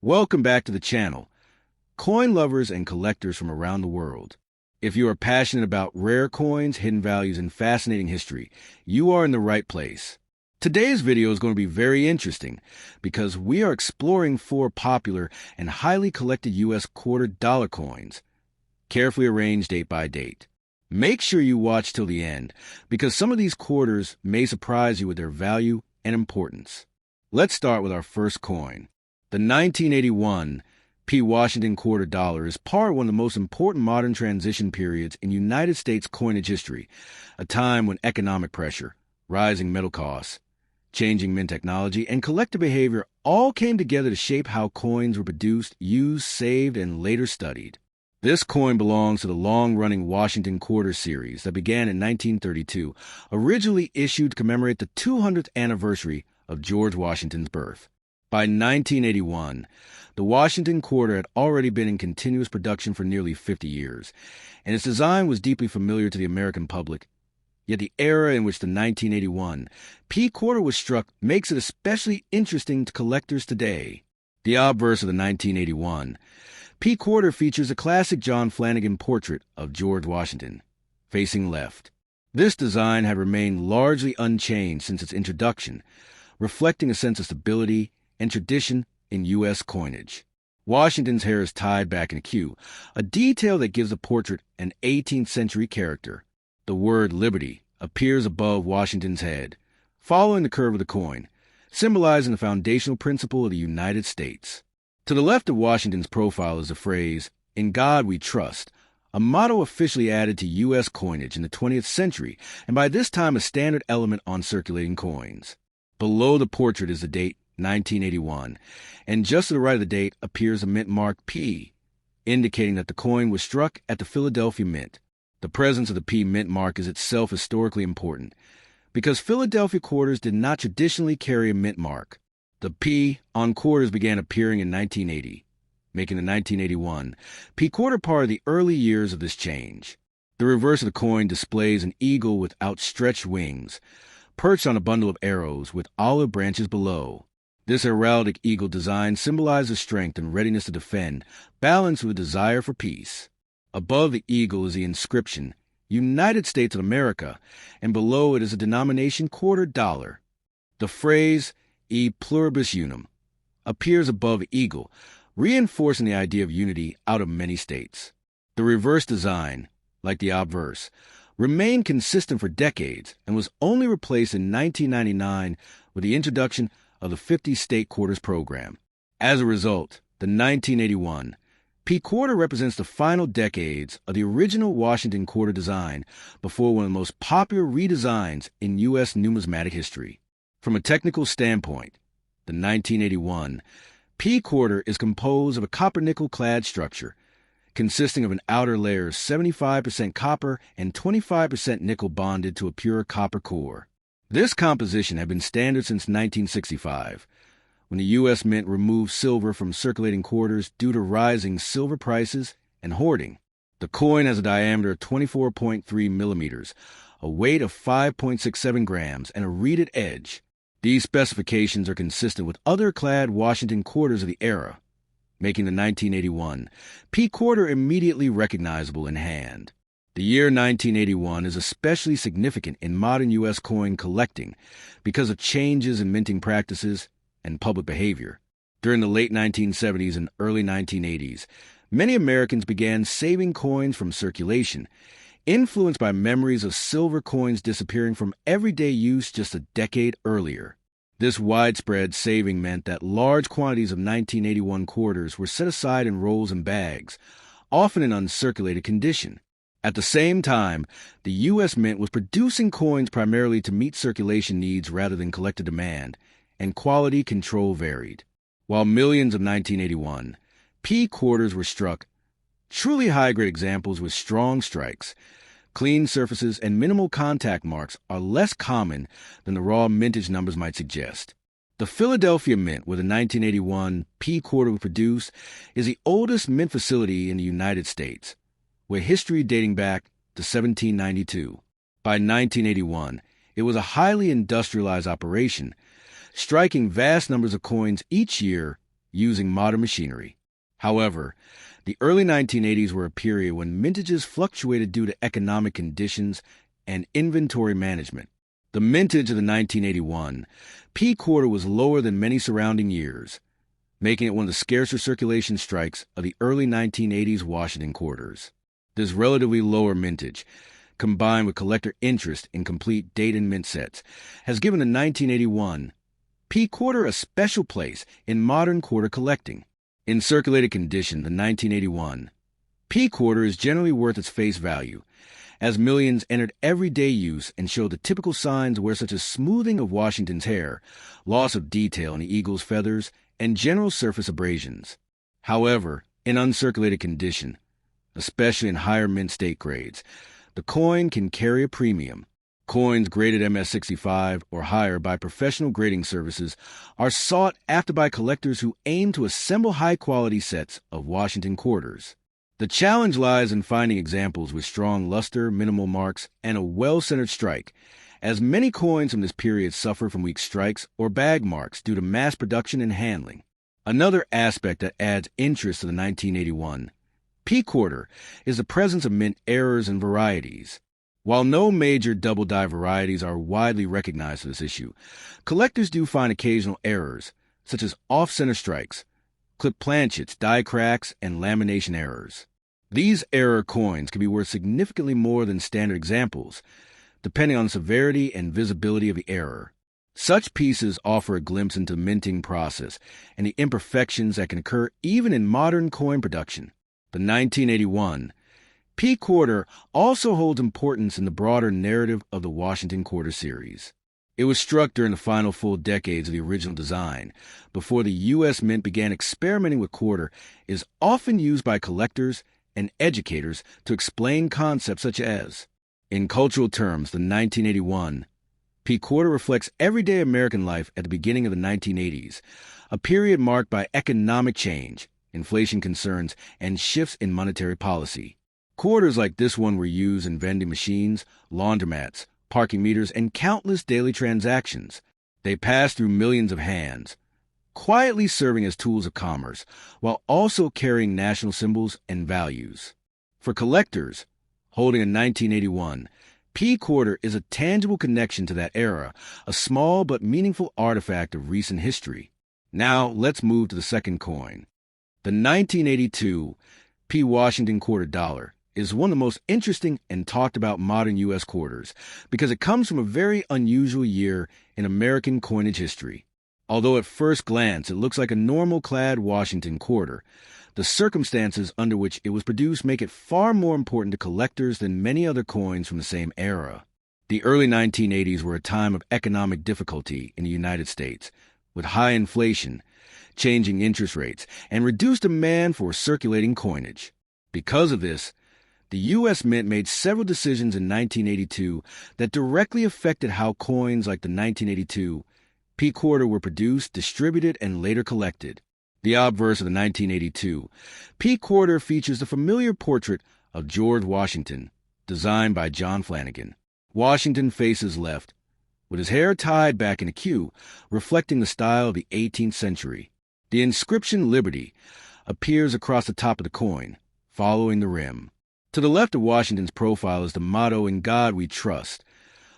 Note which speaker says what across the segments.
Speaker 1: Welcome back to the channel, coin lovers and collectors from around the world. If you are passionate about rare coins, hidden values, and fascinating history, you are in the right place. Today's video is going to be very interesting because we are exploring 4 popular and highly collected U.S. quarter dollar coins, carefully arranged date by date. Make sure you watch till the end because some of these quarters may surprise you with their value and importance. Let's start with our first coin. The 1981 P. Washington quarter dollar is part of one of the most important modern transition periods in United States coinage history, a time when economic pressure, rising metal costs, changing mint technology, and collector behavior all came together to shape how coins were produced, used, saved, and later studied. This coin belongs to the long-running Washington Quarter series that began in 1932, originally issued to commemorate the 200th anniversary of George Washington's birth. By 1981, the Washington Quarter had already been in continuous production for nearly 50 years, and its design was deeply familiar to the American public. Yet the era in which the 1981 P Quarter was struck makes it especially interesting to collectors today. The obverse of the 1981 P Quarter features a classic John Flanagan portrait of George Washington, facing left. This design had remained largely unchanged since its introduction, reflecting a sense of stability and tradition in U.S. coinage. Washington's hair is tied back in a queue, a detail that gives the portrait an 18th century character. The word liberty appears above Washington's head, following the curve of the coin, symbolizing the foundational principle of the United States. To the left of Washington's profile is the phrase, "In God We Trust," a motto officially added to U.S. coinage in the 20th century, and by this time a standard element on circulating coins. Below the portrait is the date 1981, and just to the right of the date appears a mint mark P, indicating that the coin was struck at the Philadelphia Mint. The presence of the P mint mark is itself historically important, because Philadelphia quarters did not traditionally carry a mint mark. The P on quarters began appearing in 1980, making the 1981 P quarter part of the early years of this change. The reverse of the coin displays an eagle with outstretched wings, perched on a bundle of arrows with olive branches below. This heraldic eagle design symbolizes strength and readiness to defend, balanced with desire for peace. Above the eagle is the inscription, United States of America, and below it is a denomination quarter dollar. The phrase, E pluribus unum, appears above the eagle, reinforcing the idea of unity out of many states. The reverse design, like the obverse, remained consistent for decades and was only replaced in 1999 with the introduction of the 50-state quarters program. As a result, the 1981 P quarter represents the final decades of the original Washington quarter design before one of the most popular redesigns in U.S. numismatic history. From a technical standpoint, the 1981 P quarter is composed of a copper-nickel clad structure consisting of an outer layer of 75% copper and 25% nickel bonded to a pure copper core. This composition had been standard since 1965, when the U.S. Mint removed silver from circulating quarters due to rising silver prices and hoarding. The coin has a diameter of 24.3 millimeters, a weight of 5.67 grams, and a reeded edge. These specifications are consistent with other clad Washington quarters of the era, making the 1981 P quarter immediately recognizable in hand. The year 1981 is especially significant in modern U.S. coin collecting because of changes in minting practices and public behavior. During the late 1970s and early 1980s, many Americans began saving coins from circulation, influenced by memories of silver coins disappearing from everyday use just a decade earlier. This widespread saving meant that large quantities of 1981 quarters were set aside in rolls and bags, often in uncirculated condition. At the same time, the U.S. Mint was producing coins primarily to meet circulation needs rather than collector demand, and quality control varied. While millions of 1981 P quarters were struck, truly high-grade examples with strong strikes, clean surfaces, and minimal contact marks are less common than the raw mintage numbers might suggest. The Philadelphia Mint, where the 1981 P quarter was produced, is the oldest mint facility in the United States, with history dating back to 1792. By 1981, it was a highly industrialized operation, striking vast numbers of coins each year using modern machinery. However, the early 1980s were a period when mintages fluctuated due to economic conditions and inventory management. The mintage of the 1981 P quarter was lower than many surrounding years, making it one of the scarcer circulation strikes of the early 1980s Washington quarters. This relatively lower mintage, combined with collector interest in complete date and mint sets, has given the 1981 P quarter a special place in modern quarter collecting. In circulated condition, the 1981 P quarter is generally worth its face value, as millions entered everyday use and showed the typical signs where such as smoothing of Washington's hair, loss of detail in the eagle's feathers, and general surface abrasions. However, in uncirculated condition, especially in higher mint state grades, the coin can carry a premium. Coins graded MS-65 or higher by professional grading services are sought after by collectors who aim to assemble high-quality sets of Washington quarters. The challenge lies in finding examples with strong luster, minimal marks, and a well-centered strike, as many coins from this period suffer from weak strikes or bag marks due to mass production and handling. Another aspect that adds interest to the 1981 P quarter is the presence of mint errors and varieties. While no major double-die varieties are widely recognized for this issue, collectors do find occasional errors, such as off-center strikes, clip planchets, die cracks, and lamination errors. These error coins can be worth significantly more than standard examples, depending on the severity and visibility of the error. Such pieces offer a glimpse into the minting process and the imperfections that can occur even in modern coin production. The 1981 P quarter also holds importance in the broader narrative of the Washington Quarter series. It was struck during the final full decades of the original design, before the U.S. Mint began experimenting with quarter, is often used by collectors and educators to explain concepts such as, in cultural terms, the 1981 P quarter reflects everyday American life at the beginning of the 1980s, a period marked by economic change, inflation concerns, and shifts in monetary policy. Quarters like this one were used in vending machines, laundromats, parking meters, and countless daily transactions. They passed through millions of hands, quietly serving as tools of commerce, while also carrying national symbols and values. For collectors, holding a 1981 P quarter is a tangible connection to that era, a small but meaningful artifact of recent history. Now, let's move to the second coin. The 1982 P Washington quarter dollar is one of the most interesting and talked about modern U.S. quarters because it comes from a very unusual year in American coinage history. Although at first glance it looks like a normal-clad Washington quarter, the circumstances under which it was produced make it far more important to collectors than many other coins from the same era. The early 1980s were a time of economic difficulty in the United States, with high inflation, changing interest rates, and reduced demand for circulating coinage. Because of this, the U.S. Mint made several decisions in 1982 that directly affected how coins like the 1982 P quarter were produced, distributed, and later collected. The obverse of the 1982 P quarter features the familiar portrait of George Washington, designed by John Flanagan. Washington faces left, with his hair tied back in a queue, reflecting the style of the 18th century. The inscription Liberty appears across the top of the coin, following the rim. To the left of Washington's profile is the motto, "In God We Trust,"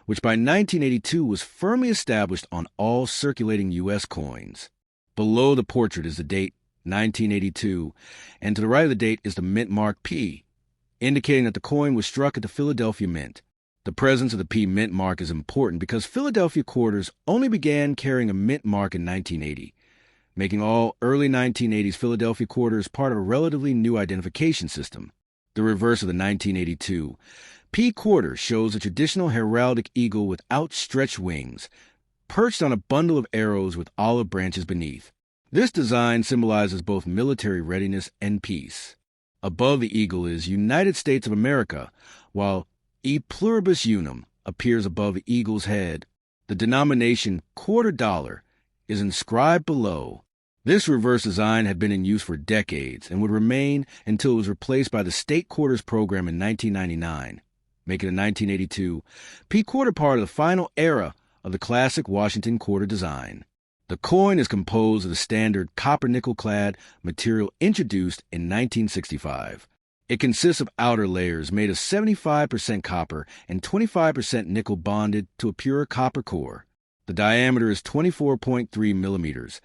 Speaker 1: which by 1982 was firmly established on all circulating U.S. coins. Below the portrait is the date, 1982, and to the right of the date is the mint mark P, indicating that the coin was struck at the Philadelphia Mint. The presence of the P mint mark is important because Philadelphia quarters only began carrying a mint mark in 1980, making all early 1980s Philadelphia quarters part of a relatively new identification system. The reverse of the 1982 P quarter shows a traditional heraldic eagle with outstretched wings, perched on a bundle of arrows with olive branches beneath. This design symbolizes both military readiness and peace. Above the eagle is United States of America, while E pluribus unum appears above the eagle's head. The denomination quarter dollar is inscribed below. This reverse design had been in use for decades and would remain until it was replaced by the State Quarters program in 1999, making the 1982 P quarter part of the final era of the classic Washington quarter design. The coin is composed of the standard copper-nickel-clad material introduced in 1965. It consists of outer layers made of 75% copper and 25% nickel bonded to a pure copper core. The diameter is 24.3 millimeters.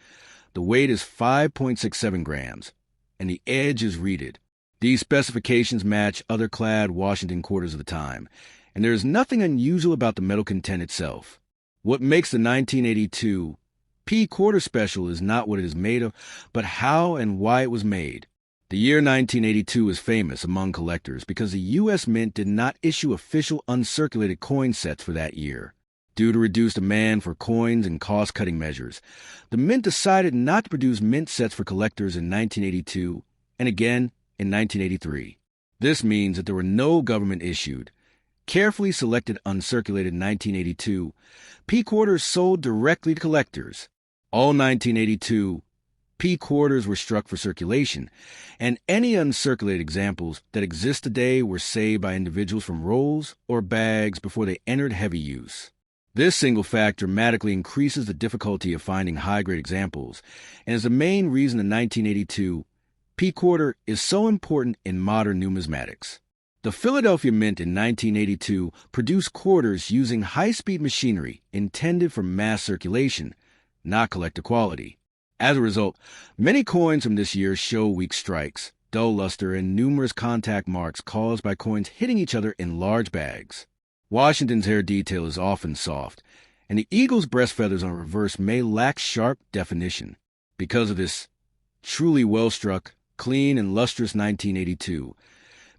Speaker 1: The weight is 5.67 grams, and the edge is reeded. These specifications match other clad Washington quarters of the time, and there is nothing unusual about the metal content itself. What makes the 1982 P quarter special is not what it is made of, but how and why it was made. The year 1982 is famous among collectors because the U.S. Mint did not issue official uncirculated coin sets for that year. Due to reduced demand for coins and cost-cutting measures, the Mint decided not to produce mint sets for collectors in 1982 and again in 1983. This means that there were no government-issued, carefully selected uncirculated 1982 P quarters sold directly to collectors. All 1982 P quarters were struck for circulation, and any uncirculated examples that exist today were saved by individuals from rolls or bags before they entered heavy use. This single fact dramatically increases the difficulty of finding high-grade examples, and is the main reason the 1982 P quarter is so important in modern numismatics. The Philadelphia Mint in 1982 produced quarters using high-speed machinery intended for mass circulation, not collector quality. As a result, many coins from this year show weak strikes, dull luster, and numerous contact marks caused by coins hitting each other in large bags. Washington's hair detail is often soft, and the eagle's breast feathers on reverse may lack sharp definition. Because of this truly well-struck, clean, and lustrous 1982,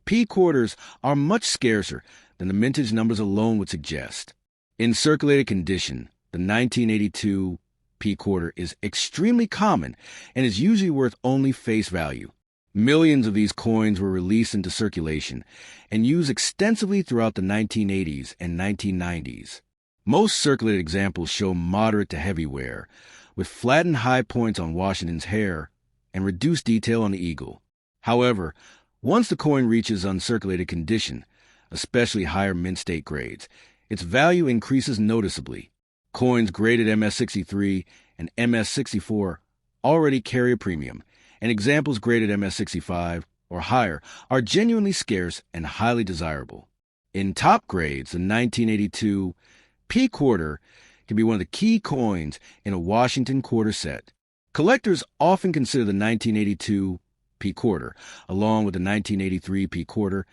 Speaker 1: P quarters are much scarcer than the mintage numbers alone would suggest. In circulated condition, the 1982 P quarter is extremely common and is usually worth only face value. Millions of these coins were released into circulation and used extensively throughout the 1980s and 1990s. Most circulated examples show moderate to heavy wear, with flattened high points on Washington's hair and reduced detail on the eagle. However, once the coin reaches uncirculated condition, especially higher mint state grades, its value increases noticeably. Coins graded MS-63 and MS-64 already carry a premium, and examples graded MS-65 or higher are genuinely scarce and highly desirable. In top grades, the 1982 P quarter can be one of the key coins in a Washington quarter set. Collectors often consider the 1982 P quarter, along with the 1983 P quarter,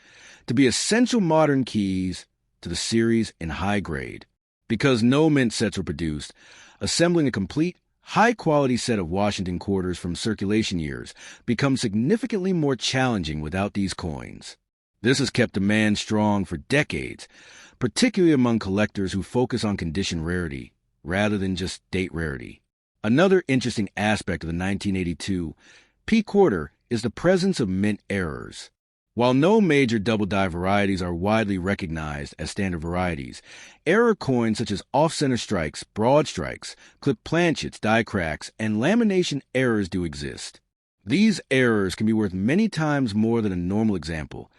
Speaker 1: to be essential modern keys to the series in high grade. Because no mint sets were produced, assembling a complete, high-quality set of Washington quarters from circulation years becomes significantly more challenging without these coins. This has kept demand strong for decades, particularly among collectors who focus on condition rarity rather than just date rarity. Another interesting aspect of the 1982 P quarter is the presence of mint errors. While no major double-die varieties are widely recognized as standard varieties, error coins such as off-center strikes, broad strikes, clip planchets, die cracks, and lamination errors do exist. These errors can be worth many times more than a normal example.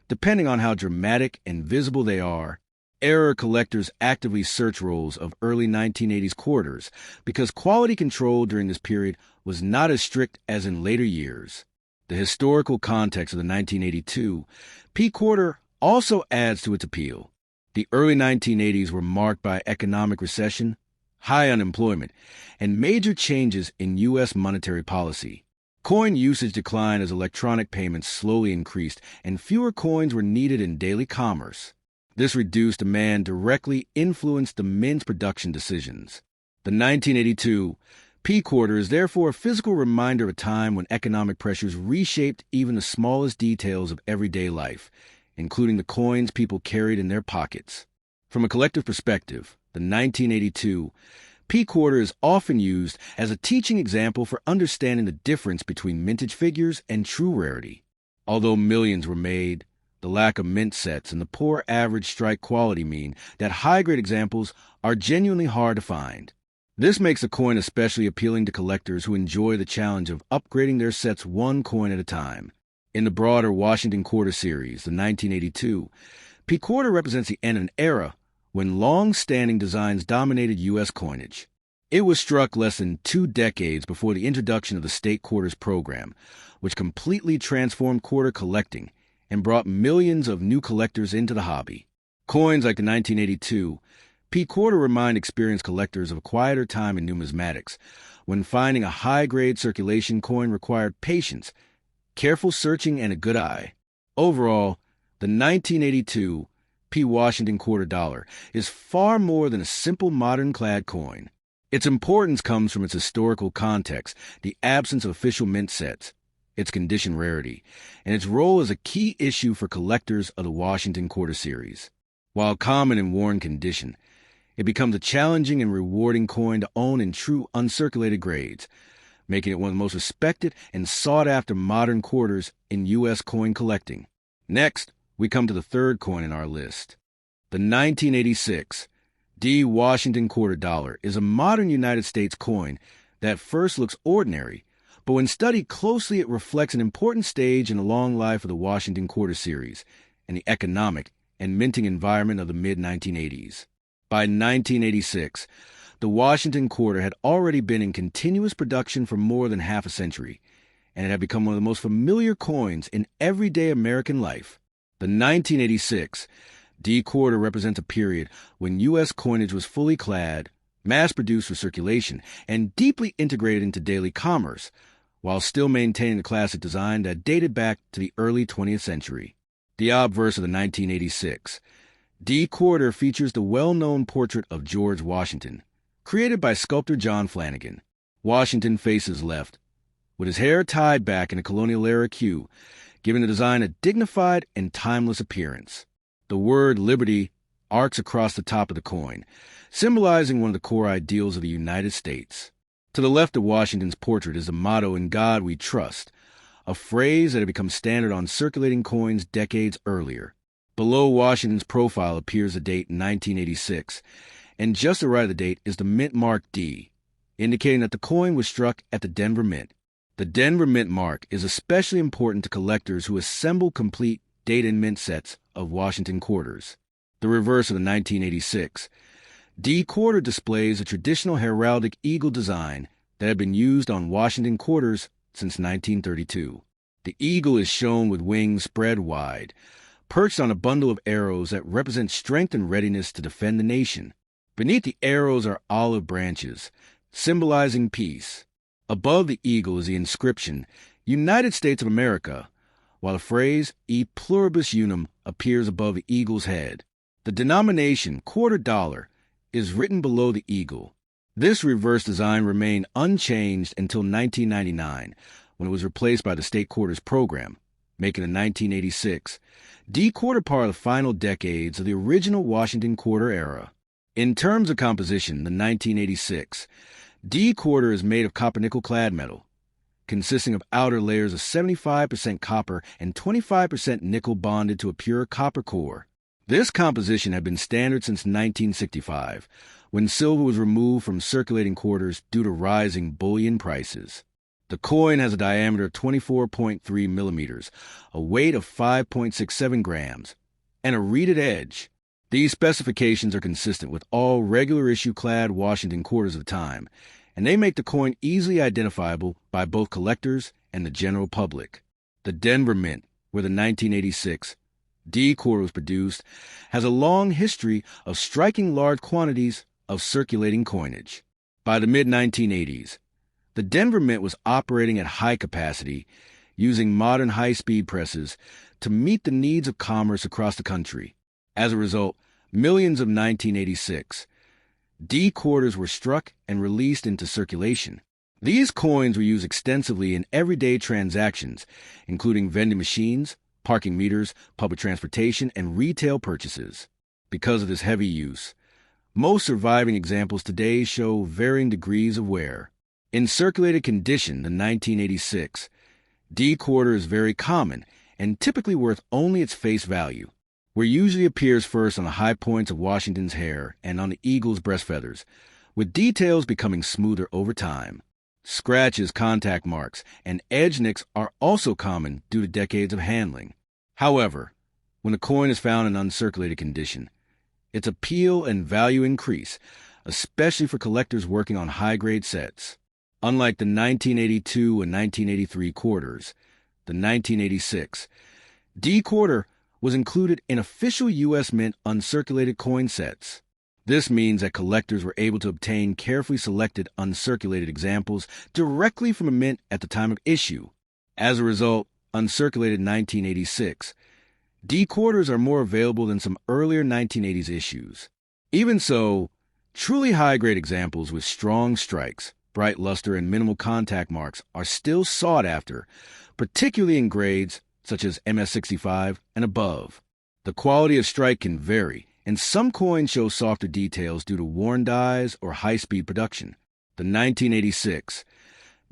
Speaker 1: Depending on how dramatic and visible they are, error collectors actively search rolls of early 1980s quarters because quality control during this period was not as strict as in later years. The historical context of the 1982 P quarter also adds to its appeal. The early 1980s were marked by economic recession, high unemployment, and major changes in U.S. monetary policy. Coin usage declined as electronic payments slowly increased and fewer coins were needed in daily commerce. This reduced demand directly influenced the mint's production decisions. The 1982 P quarter is therefore a physical reminder of a time when economic pressures reshaped even the smallest details of everyday life, including the coins people carried in their pockets. From a collective perspective, the 1982 P quarter is often used as a teaching example for understanding the difference between mintage figures and true rarity. Although millions were made, the lack of mint sets and the poor average strike quality mean that high-grade examples are genuinely hard to find. This makes the coin especially appealing to collectors who enjoy the challenge of upgrading their sets one coin at a time. In the broader Washington quarter series, the 1982 P quarter represents the end of an era when long-standing designs dominated U.S. coinage. It was struck less than 2 decades before the introduction of the State Quarters program, which completely transformed quarter collecting and brought millions of new collectors into the hobby. Coins like the 1982 P quarter remind experienced collectors of a quieter time in numismatics, when finding a high-grade circulation coin required patience, careful searching, and a good eye. Overall, the 1982 P. Washington quarter dollar is far more than a simple modern-clad coin. Its importance comes from its historical context, the absence of official mint sets, its condition rarity, and its role as a key issue for collectors of the Washington quarter series. While common in worn condition, it becomes a challenging and rewarding coin to own in true uncirculated grades, making it one of the most respected and sought-after modern quarters in U.S. coin collecting. Next, we come to the third coin in our list. The 1986 D. Washington quarter dollar is a modern United States coin that at first looks ordinary, but when studied closely it reflects an important stage in the long life of the Washington quarter series and the economic and minting environment of the mid-1980s. By 1986, the Washington quarter had already been in continuous production for more than half a century, and it had become one of the most familiar coins in everyday American life. The 1986 D quarter represents a period when U.S. coinage was fully clad, mass-produced for circulation, and deeply integrated into daily commerce, while still maintaining the classic design that dated back to the early 20th century. The obverse of the 1986 D quarter features the well-known portrait of George Washington, created by sculptor John Flanagan. Washington faces left, with his hair tied back in a colonial-era queue, giving the design a dignified and timeless appearance. The word liberty arcs across the top of the coin, symbolizing one of the core ideals of the United States. To the left of Washington's portrait is the motto "In God We Trust," a phrase that had become standard on circulating coins decades earlier. Below Washington's profile appears the date 1986, and just to the right of the date is the mint mark D, indicating that the coin was struck at the Denver Mint. The Denver Mint mark is especially important to collectors who assemble complete date and mint sets of Washington quarters. The reverse of the 1986 D quarter displays a traditional heraldic eagle design that had been used on Washington quarters since 1932. The eagle is shown with wings spread wide, perched on a bundle of arrows that represent strength and readiness to defend the nation. Beneath the arrows are olive branches, symbolizing peace. Above the eagle is the inscription, United States of America, while the phrase E pluribus unum appears above the eagle's head. The denomination, quarter dollar, is written below the eagle. This reverse design remained unchanged until 1999, when it was replaced by the State Quarters program, making the 1986 D quarter part of the final decades of the original Washington quarter era. In terms of composition, the 1986 D quarter is made of copper-nickel clad metal, consisting of outer layers of 75% copper and 25% nickel bonded to a pure copper core. This composition had been standard since 1965, when silver was removed from circulating quarters due to rising bullion prices. The coin has a diameter of 24.3 millimeters, a weight of 5.67 grams, and a reeded edge. These specifications are consistent with all regular issue-clad Washington quarters of the time, and they make the coin easily identifiable by both collectors and the general public. The Denver Mint, where the 1986 D quarter was produced, has a long history of striking large quantities of circulating coinage. By the mid-1980s, the Denver Mint was operating at high capacity, using modern high-speed presses to meet the needs of commerce across the country. As a result, millions of 1986 D quarters were struck and released into circulation. These coins were used extensively in everyday transactions, including vending machines, parking meters, public transportation, and retail purchases. Because of this heavy use, most surviving examples today show varying degrees of wear. In circulated condition, the 1986 D quarter is very common and typically worth only its face value, where it usually appears first on the high points of Washington's hair and on the eagle's breast feathers, with details becoming smoother over time. Scratches, contact marks, and edge nicks are also common due to decades of handling. However, when a coin is found in uncirculated condition, its appeal and value increase, especially for collectors working on high-grade sets. Unlike the 1982 and 1983 quarters, the 1986 D quarter was included in official U.S. Mint uncirculated coin sets. This means that collectors were able to obtain carefully selected uncirculated examples directly from a mint at the time of issue. As a result, uncirculated 1986 D quarters are more available than some earlier 1980s issues. Even so, truly high-grade examples with strong strikes, bright luster, and minimal contact marks are still sought after, particularly in grades such as MS65 and above. The quality of strike can vary, and some coins show softer details due to worn dies or high-speed production. The 1986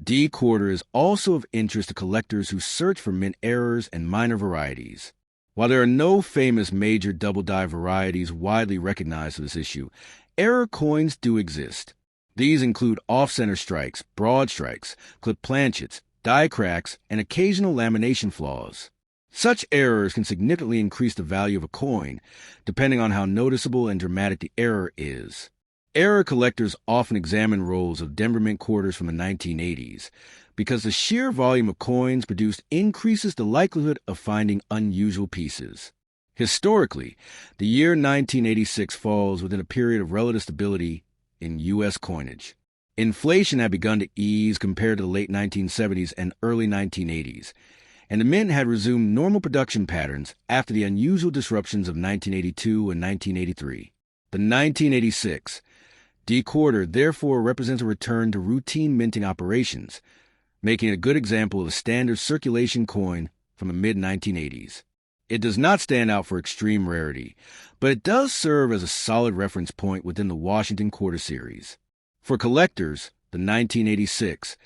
Speaker 1: D quarter is also of interest to collectors who search for mint errors and minor varieties. While there are no famous major double die varieties widely recognized for this issue, error coins do exist. These include off-center strikes, broad strikes, clip planchets, die cracks, and occasional lamination flaws. Such errors can significantly increase the value of a coin, depending on how noticeable and dramatic the error is. Error collectors often examine rolls of Denver Mint quarters from the 1980s, because the sheer volume of coins produced increases the likelihood of finding unusual pieces. Historically, the year 1986 falls within a period of relative stability in U.S. coinage. Inflation had begun to ease compared to the late 1970s and early 1980s, and the Mint had resumed normal production patterns after the unusual disruptions of 1982 and 1983. The 1986 D quarter therefore represents a return to routine minting operations, making it a good example of a standard circulation coin from the mid-1980s. It does not stand out for extreme rarity, but it does serve as a solid reference point within the Washington Quarter series. For collectors, the 1986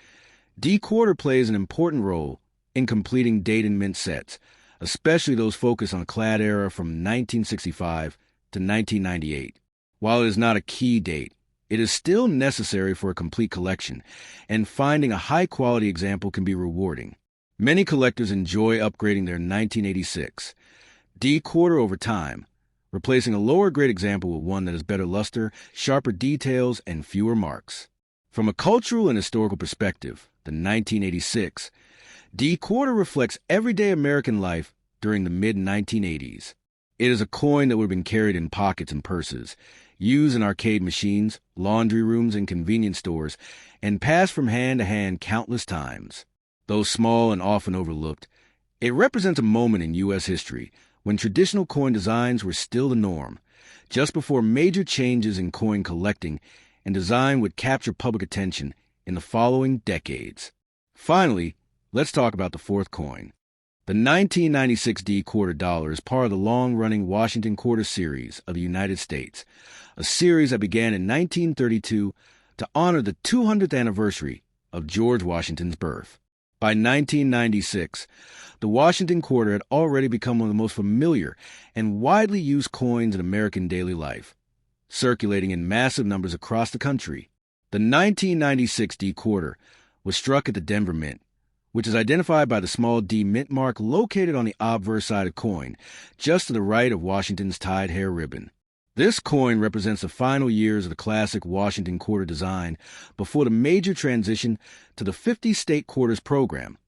Speaker 1: D quarter plays an important role in completing date and mint sets, especially those focused on the clad era from 1965 to 1998. While it is not a key date, it is still necessary for a complete collection, and finding a high-quality example can be rewarding. Many collectors enjoy upgrading their 1986 D quarter over time, replacing a lower-grade example with one that has better luster, sharper details, and fewer marks. From a cultural and historical perspective, the 1986 D quarter reflects everyday American life during the mid-1980s. It is a coin that would have been carried in pockets and purses, used in arcade machines, laundry rooms, and convenience stores, and passed from hand to hand countless times. Though small and often overlooked, it represents a moment in U.S. history when traditional coin designs were still the norm, just before major changes in coin collecting and design would capture public attention in the following decades. Finally, let's talk about the fourth coin. The 1996 D quarter dollar is part of the long-running Washington Quarter series of the United States, a series that began in 1932 to honor the 200th anniversary of George Washington's birth. By 1996, the Washington Quarter had already become one of the most familiar and widely used coins in American daily life, circulating in massive numbers across the country. The 1996 D quarter was struck at the Denver Mint, which is identified by the small D mint mark located on the obverse side of the coin, just to the right of Washington's tied hair ribbon. This coin represents the final years of the classic Washington Quarter design before the major transition to the 50-state quarters program,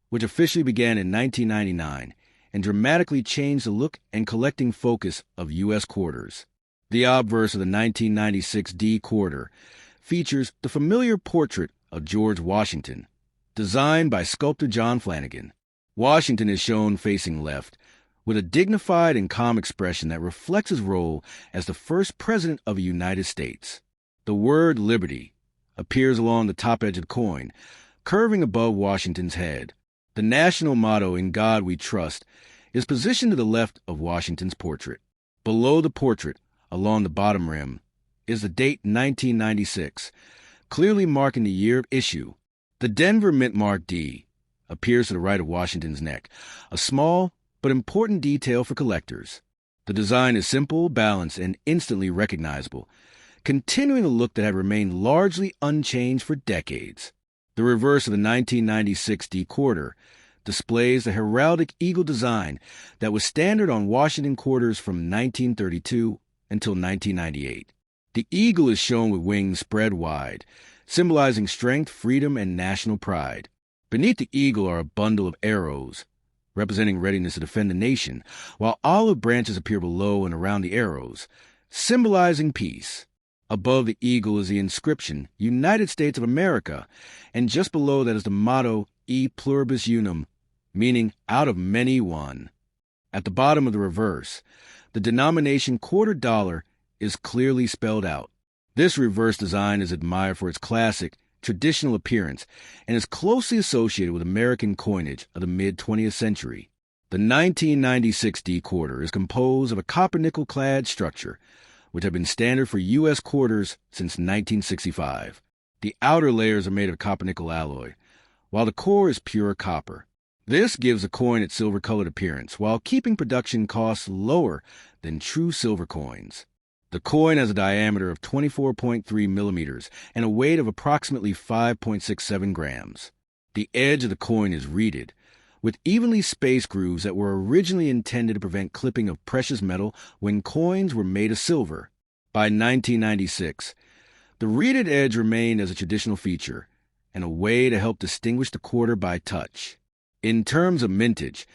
Speaker 1: which officially began in 1999 and dramatically changed the look and collecting focus of U.S. quarters. The obverse of the 1996 D quarter features the familiar portrait of George Washington, designed by sculptor John Flanagan. Washington is shown facing left, with a dignified and calm expression that reflects his role as the first president of the United States. The word liberty appears along the top edge of the coin, curving above Washington's head. The national motto, "In God We Trust," is positioned to the left of Washington's portrait. Below the portrait, along the bottom rim, is the date 1996, clearly marking the year of issue. The Denver Mint Mark D appears to the right of Washington's neck, a small but important detail for collectors. The design is simple, balanced, and instantly recognizable, continuing a look that had remained largely unchanged for decades. The reverse of the 1996 D quarter displays the heraldic eagle design that was standard on Washington quarters from 1932 until 1998. The eagle is shown with wings spread wide, symbolizing strength, freedom, and national pride. Beneath the eagle are a bundle of arrows, representing readiness to defend the nation, while olive branches appear below and around the arrows, symbolizing peace. Above the eagle is the inscription, United States of America, and just below that is the motto, E pluribus unum, meaning out of many one. At the bottom of the reverse, the denomination quarter dollar is clearly spelled out. This reverse design is admired for its classic, traditional appearance and is closely associated with American coinage of the mid-20th century. The 1996 D quarter is composed of a copper-nickel-clad structure, which have been standard for U.S. quarters since 1965. The outer layers are made of copper-nickel alloy, while the core is pure copper. This gives the coin its silver-colored appearance, while keeping production costs lower than true silver coins. The coin has a diameter of 24.3 millimeters and a weight of approximately 5.67 grams. The edge of the coin is reeded, with evenly spaced grooves that were originally intended to prevent clipping of precious metal when coins were made of silver. By 1996, the reeded edge remained as a traditional feature and a way to help distinguish the quarter by touch. In terms of mintage,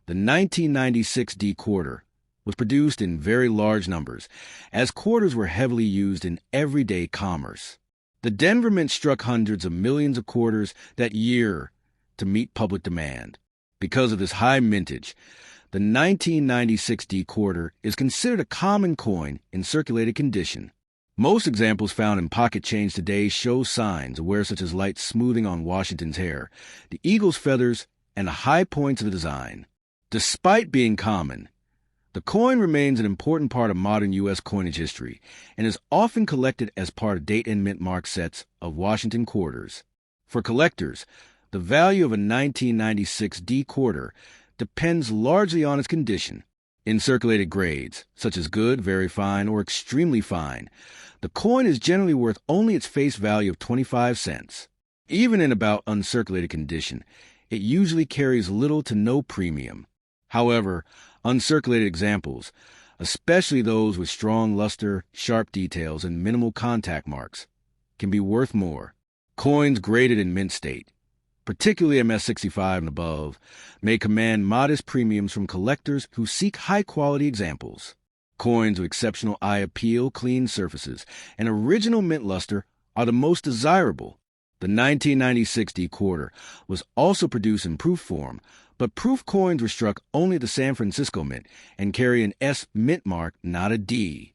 Speaker 1: the 1996 D quarter was produced in very large numbers, as quarters were heavily used in everyday commerce. The Denver Mint struck hundreds of millions of quarters that year to meet public demand. Because of this high mintage, the 1996 D quarter is considered a common coin in circulated condition. Most examples found in pocket change today show signs of wear, such as light smoothing on Washington's hair, the eagle's feathers, and the high points of the design. Despite being common, the coin remains an important part of modern U.S. coinage history and is often collected as part of date and mint mark sets of Washington quarters. For collectors, the value of a 1996 D quarter depends largely on its condition. In circulated grades, such as good, very fine, or extremely fine, the coin is generally worth only its face value of 25 cents. Even in about uncirculated condition, it usually carries little to no premium. However, uncirculated examples, especially those with strong luster, sharp details, and minimal contact marks, can be worth more. Coins graded in mint state, particularly MS-65 and above, may command modest premiums from collectors who seek high-quality examples. Coins with exceptional eye appeal, clean surfaces, and original mint luster are the most desirable. The 1996 D quarter was also produced in proof form, but proof coins were struck only at the San Francisco Mint and carry an S mint mark, not a D.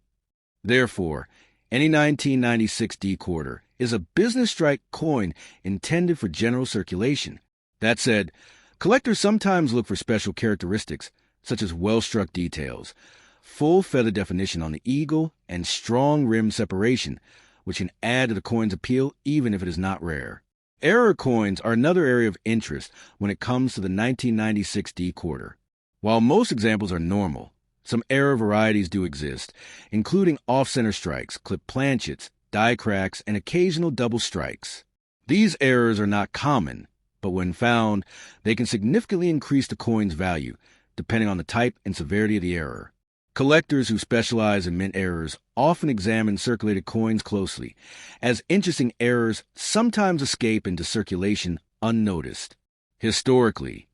Speaker 1: Therefore, any 1996 D quarter is a business strike coin intended for general circulation. That said, collectors sometimes look for special characteristics, such as well-struck details, full feather definition on the eagle, and strong rim separation, which can add to the coin's appeal even if it is not rare. Error coins are another area of interest when it comes to the 1996 D quarter. While most examples are normal, some error varieties do exist, including off-center strikes, clip planchets, die cracks, and occasional double strikes. These errors are not common, but when found, they can significantly increase the coin's value, depending on the type and severity of the error. Collectors who specialize in mint errors often examine circulated coins closely, as interesting errors sometimes escape into circulation unnoticed. Historically,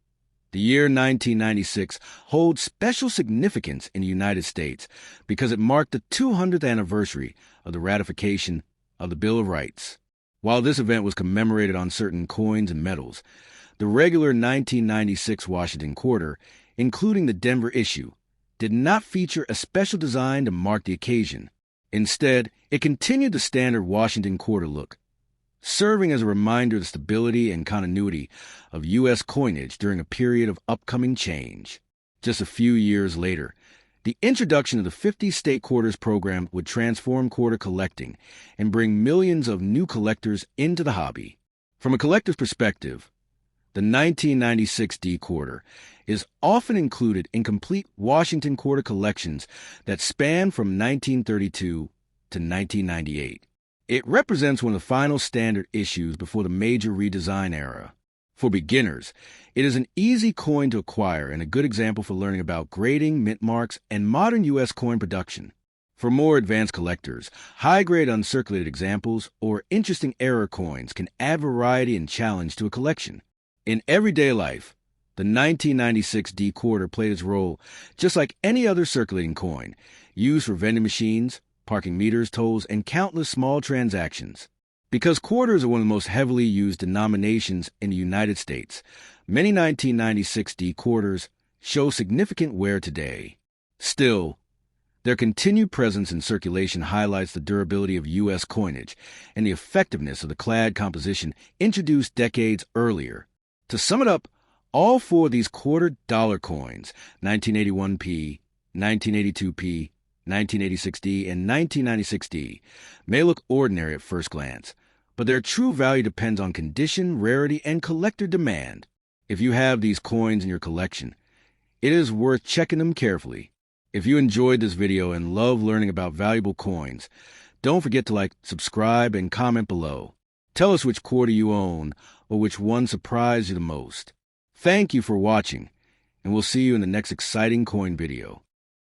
Speaker 1: the year 1996 holds special significance in the United States because it marked the 200th anniversary of the ratification of the Bill of Rights. While this event was commemorated on certain coins and medals, the regular 1996 Washington quarter, including the Denver issue, did not feature a special design to mark the occasion. Instead, it continued the standard Washington quarter look, serving as a reminder of the stability and continuity of U.S. coinage during a period of upcoming change. Just a few years later, the introduction of the 50 state quarters program would transform quarter collecting and bring millions of new collectors into the hobby. From a collector's perspective, the 1996 D quarter is often included in complete Washington quarter collections that span from 1932 to 1998. It represents one of the final standard issues before the major redesign era. For beginners, it is an easy coin to acquire and a good example for learning about grading, mint marks, and modern U.S. coin production. For more advanced collectors, high-grade uncirculated examples or interesting error coins can add variety and challenge to a collection. In everyday life, the 1996 D quarter played its role just like any other circulating coin, used for vending machines, parking meters, tolls, and countless small transactions. Because quarters are one of the most heavily used denominations in the United States, many 1996 D quarters show significant wear today. Still, their continued presence in circulation highlights the durability of U.S. coinage and the effectiveness of the clad composition introduced decades earlier. To sum it up, all four of these quarter-dollar coins, 1981p, 1982p, 1986D, and 1996D, may look ordinary at first glance, but their true value depends on condition, rarity, and collector demand. If you have these coins in your collection, it is worth checking them carefully. If you enjoyed this video and love learning about valuable coins, don't forget to like, subscribe, and comment below. Tell us which quarter you own or which one surprised you the most. Thank you for watching, and we'll see you in the next exciting coin video.